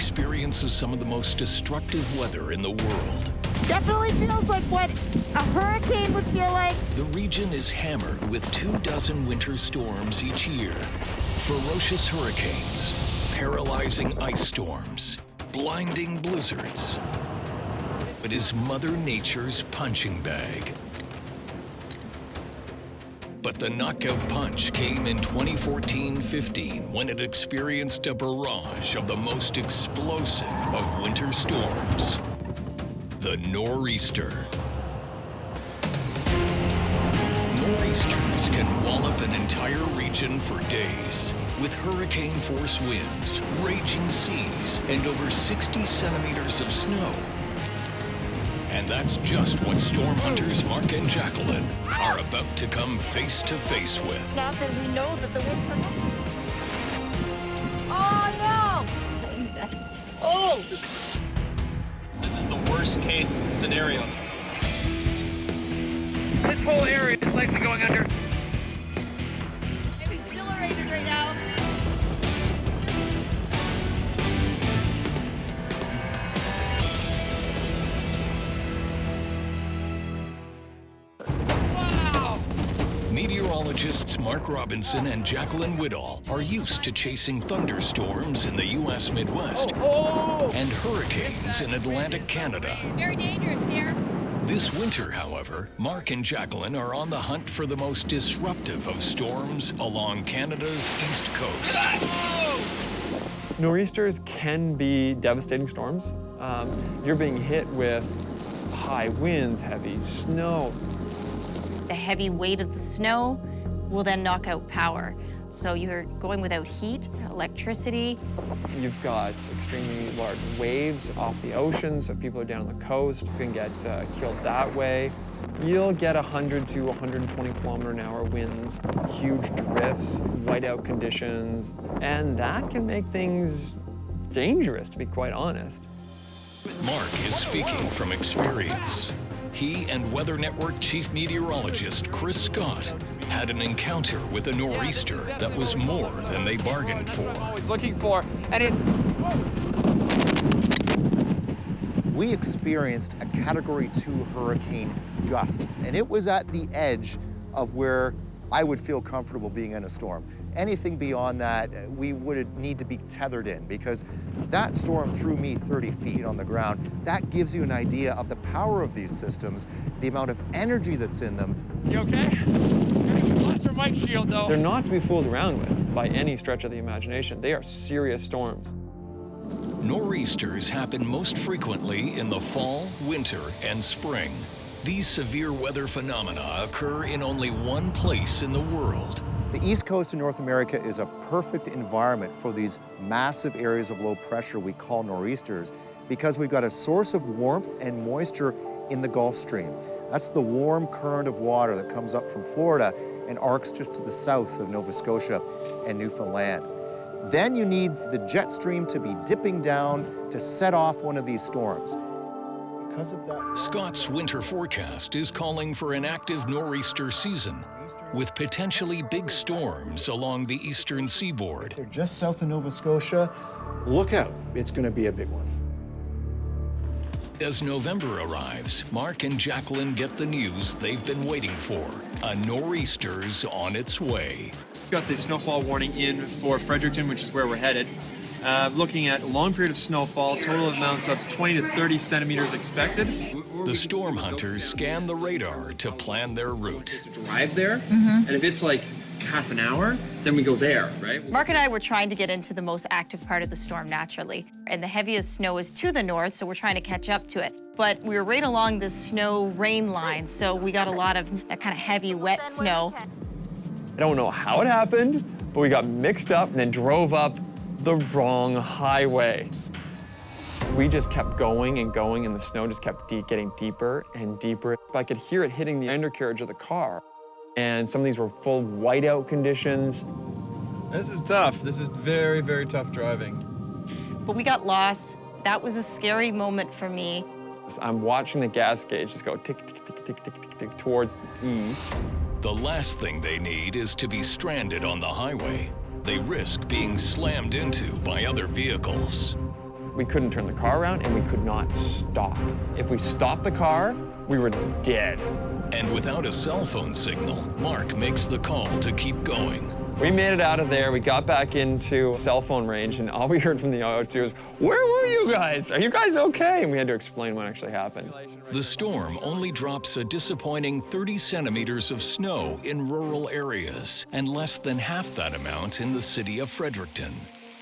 experiences some of the most destructive weather in the world. Definitely feels like what a hurricane would feel like. The region is hammered with 24 winter storms each year. Ferocious hurricanes, paralyzing ice storms, blinding blizzards. It is Mother Nature's punching bag. But the knockout punch came in 2014-15 when it experienced a barrage of the most explosive of winter storms, the nor'easter. Nor'easters can wallop an entire region for days, with hurricane-force winds, raging seas, and over 60 centimeters of snow. And that's just what storm hunters Mark and Jaclyn are about to come face to face with. Now that we know that the winds are... Oh, no! Oh! This is the worst case scenario. This whole area is likely going under. I'm exhilarated right now. Meteorologists Mark Robinson and Jaclyn Whittal are used to chasing thunderstorms in the U.S. Midwest and hurricanes in Atlantic Canada. Very dangerous here. This winter, however, Mark and Jaclyn are on the hunt for the most disruptive of storms along Canada's east coast. Nor'easters can be devastating storms. You're being hit with high winds, heavy snow. The heavy weight of the snow will then knock out power. So you're going without heat, electricity. You've got extremely large waves off the ocean, so people are down on the coast can get killed that way. You'll get 100 to 120 kilometer-an-hour winds, huge drifts, whiteout conditions, and that can make things dangerous, to be quite honest. Mark is speaking from experience. He and Weather Network Chief Meteorologist Chris Scott had an encounter with a nor'easter that was more than they bargained for. Always looking for, and it... We experienced a Category 2 hurricane gust, and it was at the edge of where I would feel comfortable being in a storm. Anything beyond that, we would need to be tethered in, because that storm threw me 30 feet on the ground. That gives you an idea of the power of these systems, the amount of energy that's in them. You okay? We lost our mic shield, though. They're not to be fooled around with by any stretch of the imagination. They are serious storms. Nor'easters happen most frequently in the fall, winter, and spring. These severe weather phenomena occur in only one place in the world. The East Coast of North America is a perfect environment for these massive areas of low pressure we call nor'easters, because we've got a source of warmth and moisture in the Gulf Stream. That's the warm current of water that comes up from Florida and arcs just to the south of Nova Scotia and Newfoundland. Then you need the jet stream to be dipping down to set off one of these storms. Because of that, Scott's winter forecast is calling for an active nor'easter season, with potentially big storms along the eastern seaboard. they're just south of Nova Scotia. Look out, it's going to be a big one. As November arrives, Mark and Jaclyn get the news they've been waiting for. A nor'easter's on its way. Got the snowfall warning in for Fredericton, which is where we're headed. Looking at a long period of snowfall, total amounts of 20 to 30 centimeters expected. The storm hunters scan the radar to plan their route. Drive there, and if it's like half an hour, then we go there, right? Mark and I were trying to get into the most active part of the storm naturally. And the heaviest snow is to the north, so we're trying to catch up to it. But we were right along this snow-rain line, so we got a lot of that kind of heavy, wet snow. I don't know how it happened, but we got mixed up and then drove up the wrong highway. We just kept going and going, and the snow just kept getting deeper and deeper. I could hear it hitting the undercarriage of the car. And some of these were full whiteout conditions. This is tough. This is very, very tough driving. But we got lost. That was a scary moment for me. I'm watching the gas gauge just go tick, tick, tick, tick, tick, tick, tick towards E. The last thing they need is to be stranded on the highway. They risk being slammed into by other vehicles. We couldn't turn the car around, and we could not stop. If we stopped the car, we were dead. And without a cell phone signal, Mark makes the call to keep going. We made it out of there. We got back into cell phone range, and all we heard from the OC was, "Where were you guys? Are you guys okay?" And we had to explain what actually happened. The storm only drops a disappointing 30 centimeters of snow in rural areas, and less than half that amount in the city of Fredericton.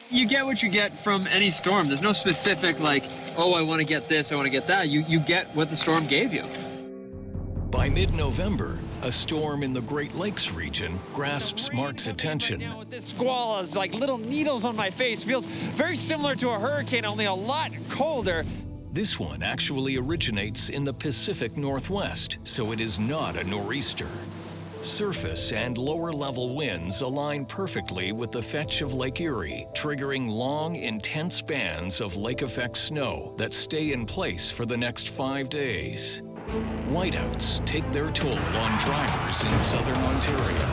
You get what you get from any storm. There's no specific, like, oh, I want to get this, I want to get that. You get what the storm gave you. By mid-November, a storm in the Great Lakes region grasps Mark's attention. Now with this squall is like little needles on my face. Feels very similar to a hurricane, only a lot colder. This one actually originates in the Pacific Northwest, so it is not a nor'easter. Surface and lower-level winds align perfectly with the fetch of Lake Erie, triggering long, intense bands of lake-effect snow that stay in place for the next 5 days. Whiteouts take their toll on drivers in southern Ontario.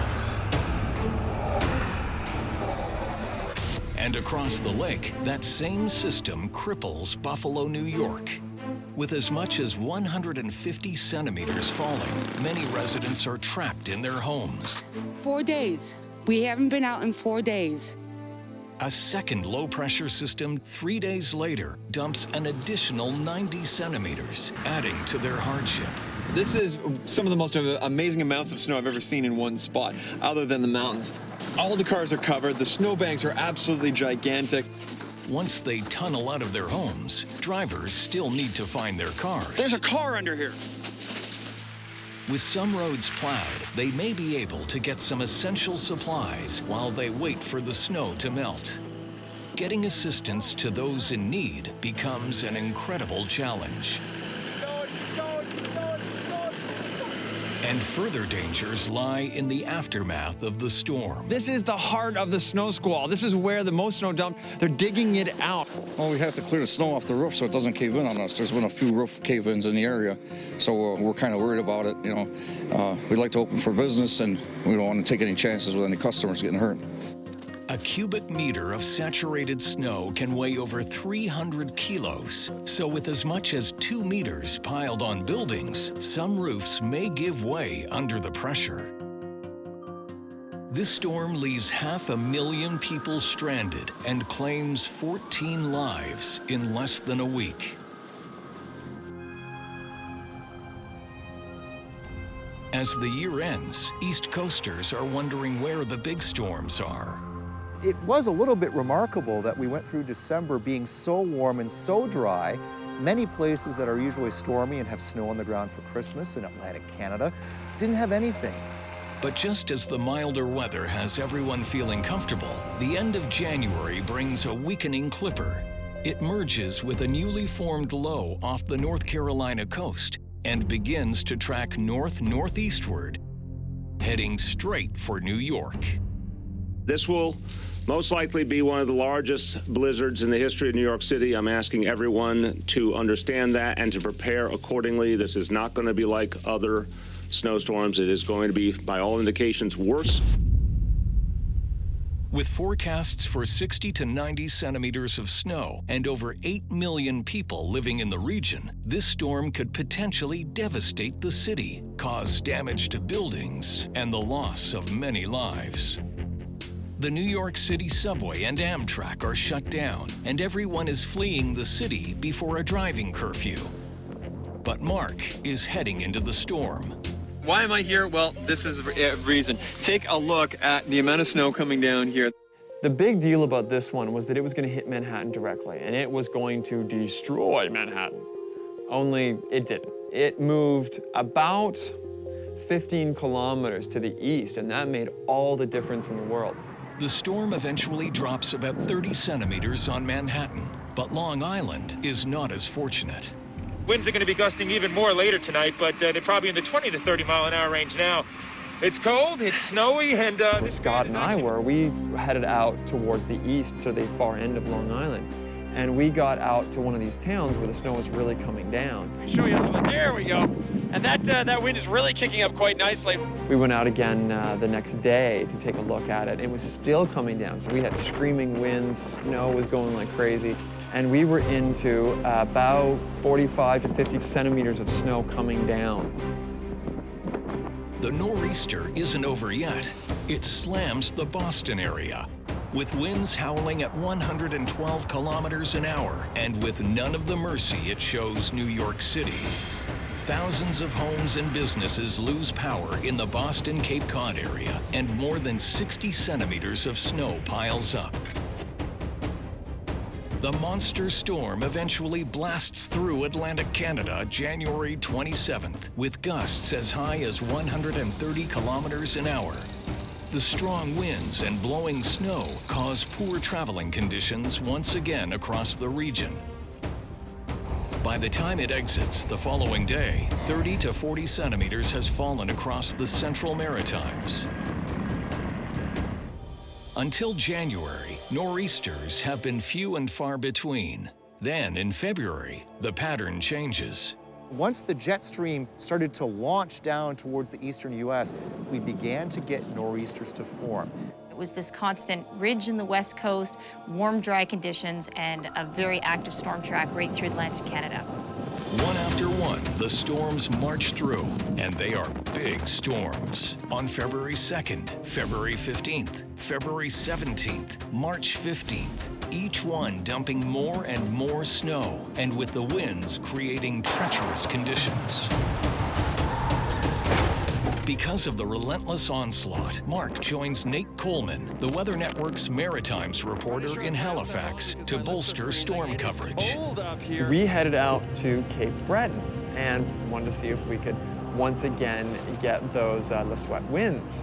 And across the lake, that same system cripples Buffalo, New York. With as much as 150 centimeters falling, many residents are trapped in their homes. 4 days. We haven't been out in 4 days. A second low-pressure system 3 days later dumps an additional 90 centimeters, adding to their hardship. This is some of the most amazing amounts of snow I've ever seen in one spot, other than the mountains. All the cars are covered. The snowbanks are absolutely gigantic. Once they tunnel out of their homes, drivers still need to find their cars. There's a car under here. With some roads plowed, they may be able to get some essential supplies while they wait for the snow to melt. Getting assistance to those in need becomes an incredible challenge. And further dangers lie in the aftermath of the storm. This is the heart of the snow squall. This is where the most snow dumped. They're digging it out. Well, we have to clear the snow off the roof so it doesn't cave in on us. There's been a few roof cave-ins in the area, so we're kind of worried about it. You know, we'd like to open for business, and we don't want to take any chances with any customers getting hurt. A cubic meter of saturated snow can weigh over 300 kilos. So with as much as 2 meters piled on buildings, some roofs may give way under the pressure. This storm leaves 500,000 people stranded and claims 14 lives in less than a week. As the year ends, East Coasters are wondering where the big storms are. It was a little bit remarkable that we went through December being so warm and so dry. Many places that are usually stormy and have snow on the ground for Christmas in Atlantic Canada didn't have anything. But just as the milder weather has everyone feeling comfortable, the end of January brings a weakening clipper. It merges with a newly formed low off the North Carolina coast and begins to track north-northeastward, heading straight for New York. This will most likely be one of the largest blizzards in the history of New York City. I'm asking everyone to understand that and to prepare accordingly. This is not going to be like other snowstorms. It is going to be, by all indications, worse. With forecasts for 60 to 90 centimeters of snow and over 8 million people living in the region, this storm could potentially devastate the city, cause damage to buildings, and the loss of many lives. The New York City subway and Amtrak are shut down, and everyone is fleeing the city before a driving curfew. But Mark is heading into the storm. Why am I here? Well, this is a reason. Take a look at the amount of snow coming down here. The big deal about this one was that it was going to hit Manhattan directly, and it was going to destroy Manhattan. Only it didn't. It moved about 15 kilometers to the east, and that made all the difference in the world. The storm eventually drops about 30 centimeters on Manhattan, but Long Island is not as fortunate. Winds are going to be gusting even more later tonight, but they're probably in the 20 to 30 mile an hour range now. It's cold, it's snowy, and where Scott and I were, we headed out towards the east to the far end of Long Island. And we got out to one of these towns where the snow was really coming down. Let me show you a little bit. There we go. And that wind is really kicking up quite nicely. We went out again the next day to take a look at it. It was still coming down, so we had screaming winds. Snow was going like crazy. and we were into about 45 to 50 centimeters of snow coming down. The nor'easter isn't over yet. It slams the Boston area, with winds howling at 112 kilometers an hour, and with none of the mercy it shows New York City. Thousands of homes and businesses lose power in the Boston Cape Cod area, and more than 60 centimeters of snow piles up. The monster storm eventually blasts through Atlantic Canada January 27th, with gusts as high as 130 kilometers an hour. The strong winds and blowing snow cause poor traveling conditions once again across the region. By the time it exits the following day, 30 to 40 centimeters has fallen across the Central Maritimes. Until January, nor'easters have been few and far between. Then in February, the pattern changes. Once the jet stream started to launch down towards the eastern U.S., we began to get nor'easters to form. It was this constant ridge in the west coast, warm, dry conditions, and a very active storm track right through Atlantic Canada. One after one, the storms march through, and they are big storms. On February 2nd, February 15th, February 17th, March 15th, each one dumping more and more snow, and with the winds creating treacherous conditions. Because of the relentless onslaught, Mark joins Nate Coleman, the Weather Network's Maritimes reporter in Halifax, to bolster storm coverage. We headed out to Cape Breton and wanted to see if we could once again get those Les Suêtes winds.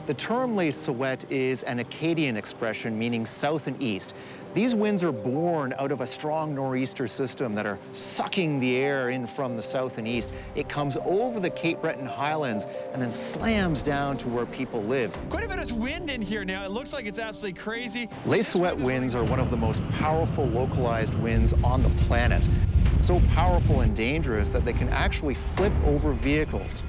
The term Les Suêtes is an Acadian expression meaning south and east. These winds are born out of a strong nor'easter system that are sucking the air in from the south and east. It comes over the Cape Breton highlands and then slams down to where people live. Quite a bit of wind in here now. It looks like it's absolutely crazy. Les Suêtes winds are one of the most powerful localized winds on the planet. So powerful and dangerous that they can actually flip over vehicles.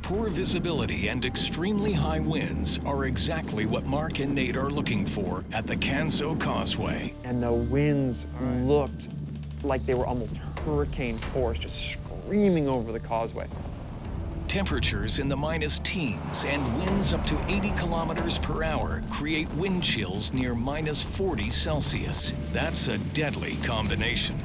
Poor visibility and extremely high winds are exactly what Mark and Nate are looking for at the Canso Causeway. And the winds looked like they were almost hurricane force, just screaming over the causeway. Temperatures in the minus teens and winds up to 80 kilometers per hour create wind chills near minus 40 Celsius. That's a deadly combination.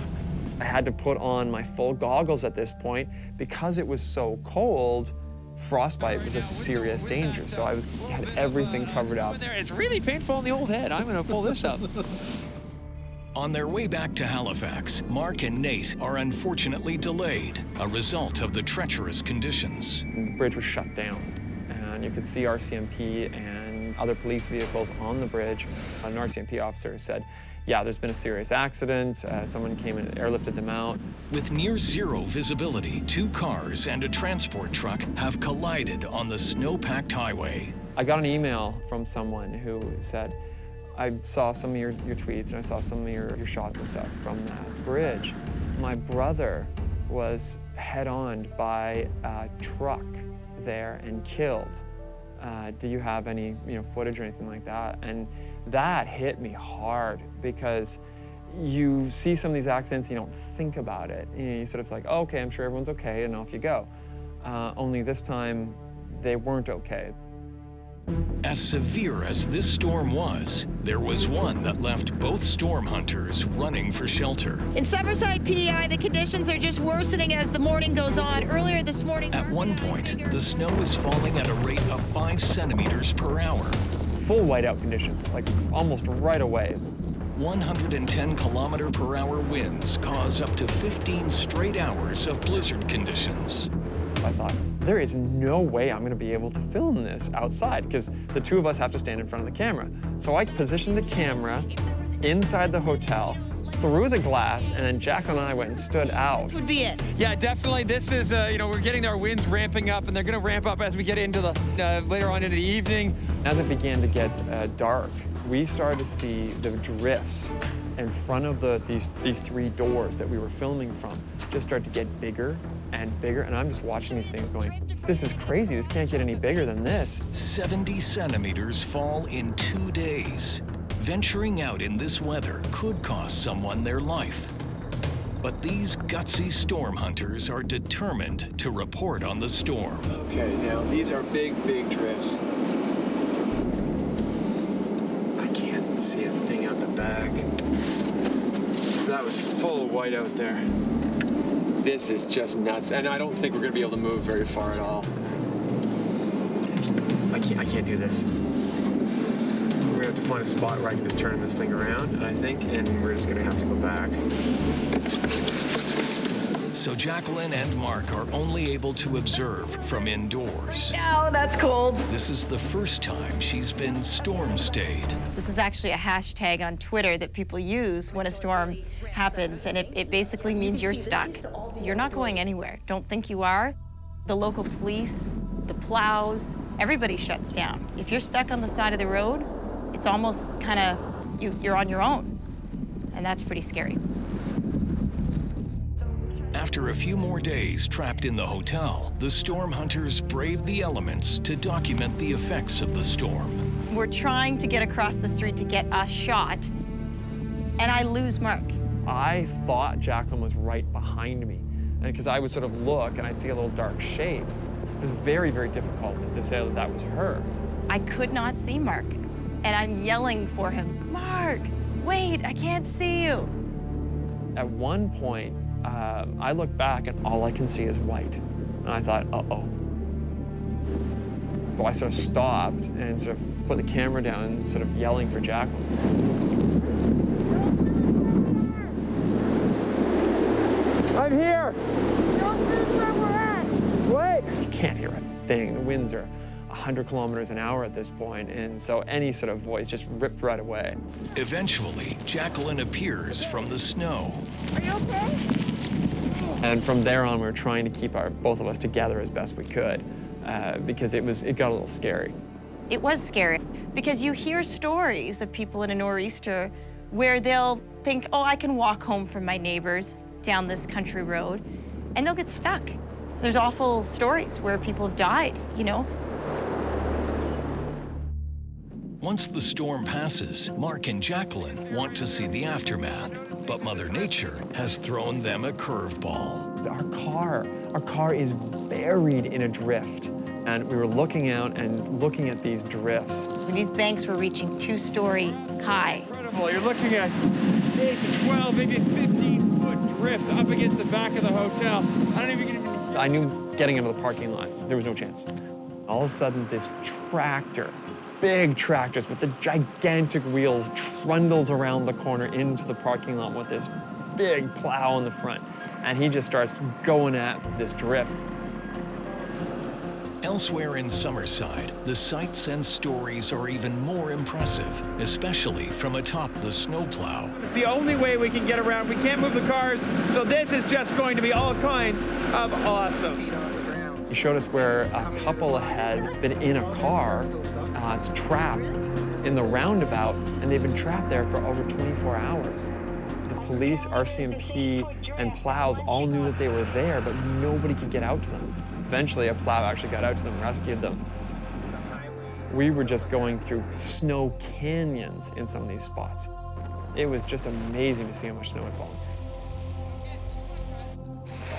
I had to put on my full goggles at this point because it was so cold. Frostbite was a serious danger, so I had everything covered up. It's really painful on the old head. I'm going to pull this up. On their way back to Halifax, Mark and Nate are unfortunately delayed, a result of the treacherous conditions. The bridge was shut down, and you could see RCMP and other police vehicles on the bridge. An RCMP officer said, yeah, there's been a serious accident. Someone came and airlifted them out. With near zero visibility, 2 cars and a transport truck have collided on the snow-packed highway. I got an email from someone who said, I saw some of your tweets and I saw some of your shots and stuff from that bridge. My brother was head-on by a truck there and killed. Do you have any footage or anything like that? And that hit me hard because you see some of these accidents, you don't think about it. You sort of like, oh, okay, I'm sure everyone's okay, and off you go. Only this time, they weren't okay. As severe as this storm was, there was one that left both storm hunters running for shelter. In Summerside, PEI, the conditions are just worsening as the morning goes on. Earlier this morning... At one point, the snow is falling at a rate of 5 centimeters per hour. Full whiteout conditions, like almost right away. 110 kilometer per hour winds cause up to 15 straight hours of blizzard conditions. I thought, there is no way I'm gonna be able to film this outside because the 2 of us have to stand in front of the camera. So I positioned the camera inside the hotel, through the glass, and then Jaclyn and I went and stood out. This would be it. Yeah, definitely. This is, we're getting our winds ramping up, and they're going to ramp up as we get into the later on into the evening. As it began to get dark, we started to see the drifts in front of these 3 doors that we were filming from just start to get bigger and bigger, and I'm just watching these things going, this is crazy, this can't get any bigger than this. 70 centimeters fall in 2 days. Venturing out in this weather could cost someone their life. But these gutsy storm hunters are determined to report on the storm. Okay, now these are big, big drifts. I can't see a thing out the back. That was full of white out there. This is just nuts, and I don't think we're gonna be able to move very far at all. I can't do this. We're gonna have to find a spot where I can just turn this thing around, I think, and we're just gonna have to go back. So Jaclyn and Mark are only able to observe from indoors. No, that's cold. This is the first time she's been storm stayed. This is actually a hashtag on Twitter that people use when a storm happens, and it basically means you're stuck. You're not going anywhere. Don't think you are. The local police, the plows, everybody shuts down. If you're stuck on the side of the road, it's almost kind of, you're on your own, and that's pretty scary. After a few more days trapped in the hotel, the storm hunters braved the elements to document the effects of the storm. We're trying to get across the street to get a shot, and I lose Mark. I thought Jaclyn was right behind me, because I would sort of look and I'd see a little dark shape. It was very, very difficult to say that that was her. I could not see Mark, and I'm yelling for him, Mark, wait, I can't see you. At one point, I look back and all I can see is white. And I thought, uh-oh. So I sort of stopped and sort of put the camera down and sort of yelling for Jaclyn. I'm here! Don't lose where we're at. Wait! You can't hear a thing. The winds are 100 kilometers an hour at this point, and so any sort of voice just ripped right away. Eventually, Jaclyn appears from the snow. Are you okay? And from there on, we were trying to keep both of us together as best we could, because it got a little scary. It was scary, because you hear stories of people in a nor'easter where they'll think, oh, I can walk home from my neighbors down this country road, and they'll get stuck. There's awful stories where people have died, you know? Once the storm passes, Mark and Jaclyn want to see the aftermath, but Mother Nature has thrown them a curveball. Our car is buried in a drift, and we were looking out and looking at these drifts. These banks were reaching 2-story high. Incredible, you're looking at 8 to 12, maybe 15-foot drifts up against the back of the hotel. I knew getting into the parking lot, there was no chance. All of a sudden, this tractor, big tractors with the gigantic wheels, trundles around the corner into the parking lot with this big plow in the front. And he just starts going at this drift. Elsewhere in Summerside, the sights and stories are even more impressive, especially from atop the snowplow. It's the only way we can get around. We can't move the cars, so this is just going to be all kinds of awesome. He showed us where a couple had been in a car, it's trapped in the roundabout, and they've been trapped there for over 24 hours. The police, RCMP, and plows all knew that they were there, but nobody could get out to them. Eventually, a plow actually got out to them, rescued them. We were just going through snow canyons in some of these spots. It was just amazing to see how much snow had fallen.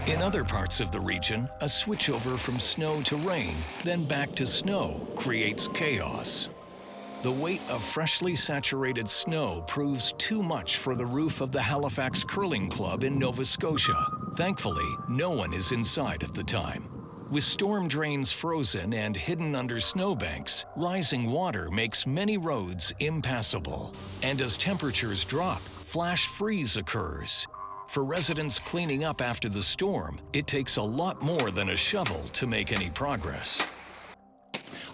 In other parts of the region, a switchover from snow to rain, then back to snow, creates chaos. The weight of freshly saturated snow proves too much for the roof of the Halifax Curling Club in Nova Scotia. Thankfully, no one is inside at the time. With storm drains frozen and hidden under snowbanks, rising water makes many roads impassable. And as temperatures drop, flash freeze occurs. For residents cleaning up after the storm, it takes a lot more than a shovel to make any progress.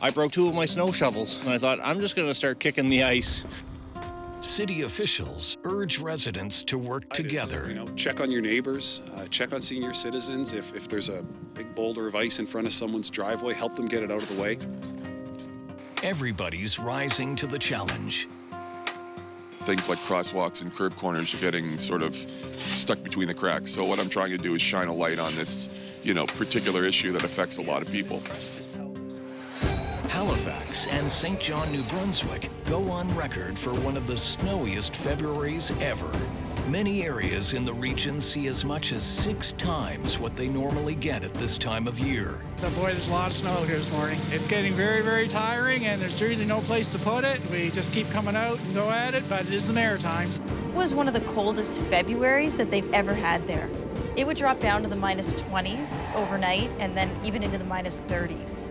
I broke 2 of my snow shovels, and I thought, I'm just going to start kicking the ice. City officials urge residents to work together. Check on your neighbors, check on senior citizens. If there's a big boulder of ice in front of someone's driveway, help them get it out of the way. Everybody's rising to the challenge. Things like crosswalks and curb corners are getting sort of stuck between the cracks. So what I'm trying to do is shine a light on this, particular issue that affects a lot of people. Halifax and St. John, New Brunswick go on record for one of the snowiest Februaries ever. Many areas in the region see as much as 6 times what they normally get at this time of year. Boy, there's a lot of snow here this morning. It's getting very, very tiring, and there's usually no place to put it. We just keep coming out and go at it, but it is the Maritimes. It was one of the coldest Februaries that they've ever had there. It would drop down to the -20s overnight and then even into the -30s.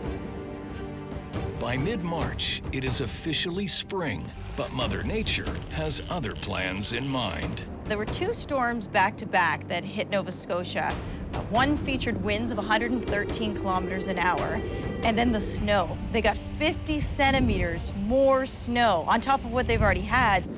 By mid-March, it is officially spring, but Mother Nature has other plans in mind. There were 2 storms back-to-back that hit Nova Scotia. One featured winds of 113 kilometers an hour, and then the snow. They got 50 centimeters more snow on top of what they've already had.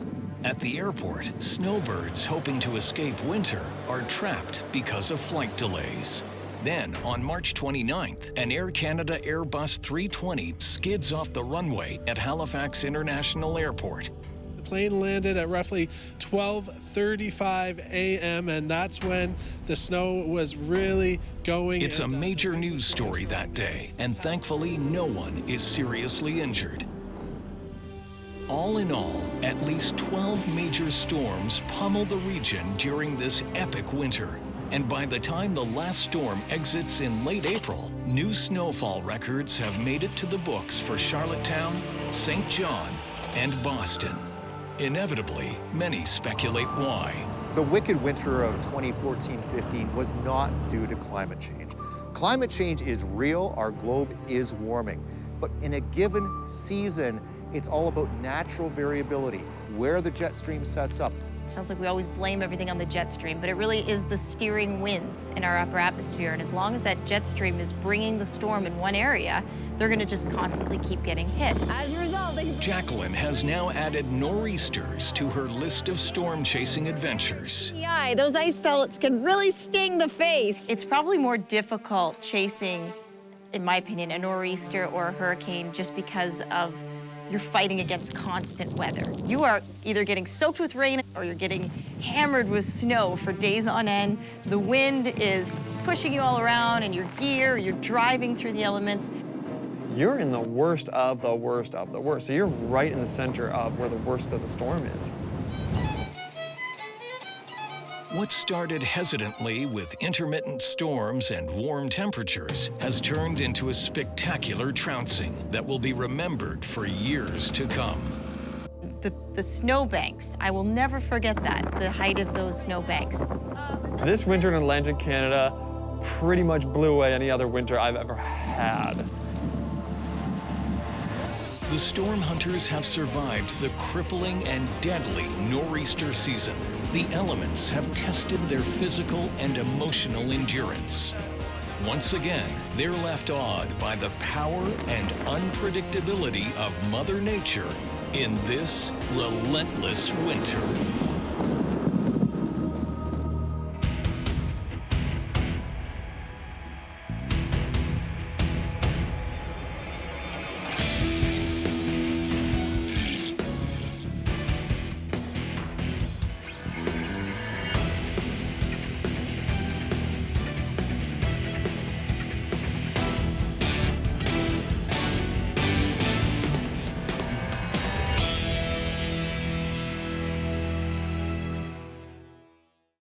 At the airport, snowbirds hoping to escape winter are trapped because of flight delays. Then, on March 29th, an Air Canada Airbus 320 skids off the runway at Halifax International Airport. The plane landed at roughly 12:35 a.m., and that's when the snow was really going. It's a major news story that day, and thankfully no one is seriously injured. All in all, at least 12 major storms pummel the region during this epic winter. And by the time the last storm exits in late April, new snowfall records have made it to the books for Charlottetown, St. John, and Boston. Inevitably, many speculate why. The wicked winter of 2014-15 was not due to climate change. Climate change is real, our globe is warming. But in a given season, it's all about natural variability, where the jet stream sets up. Sounds like we always blame everything on the jet stream, but it really is the steering winds in our upper atmosphere. And as long as that jet stream is bringing the storm in one area, they're going to just constantly keep getting hit. As a result, Jaclyn has now added nor'easters to her list of storm-chasing adventures. Yeah, those ice pellets can really sting the face. It's probably more difficult chasing, in my opinion, a nor'easter or a hurricane just because of you're fighting against constant weather. You are either getting soaked with rain or you're getting hammered with snow for days on end. The wind is pushing you all around in your gear, you're driving through the elements. You're in the worst of the worst of the worst. So you're right in the center of where the worst of the storm is. What started hesitantly with intermittent storms and warm temperatures has turned into a spectacular trouncing that will be remembered for years to come. The snowbanks, I will never forget that, the height of those snowbanks. This winter in Atlantic Canada pretty much blew away any other winter I've ever had. The storm hunters have survived the crippling and deadly nor'easter season. The elements have tested their physical and emotional endurance. Once again, they're left awed by the power and unpredictability of Mother Nature in this relentless winter.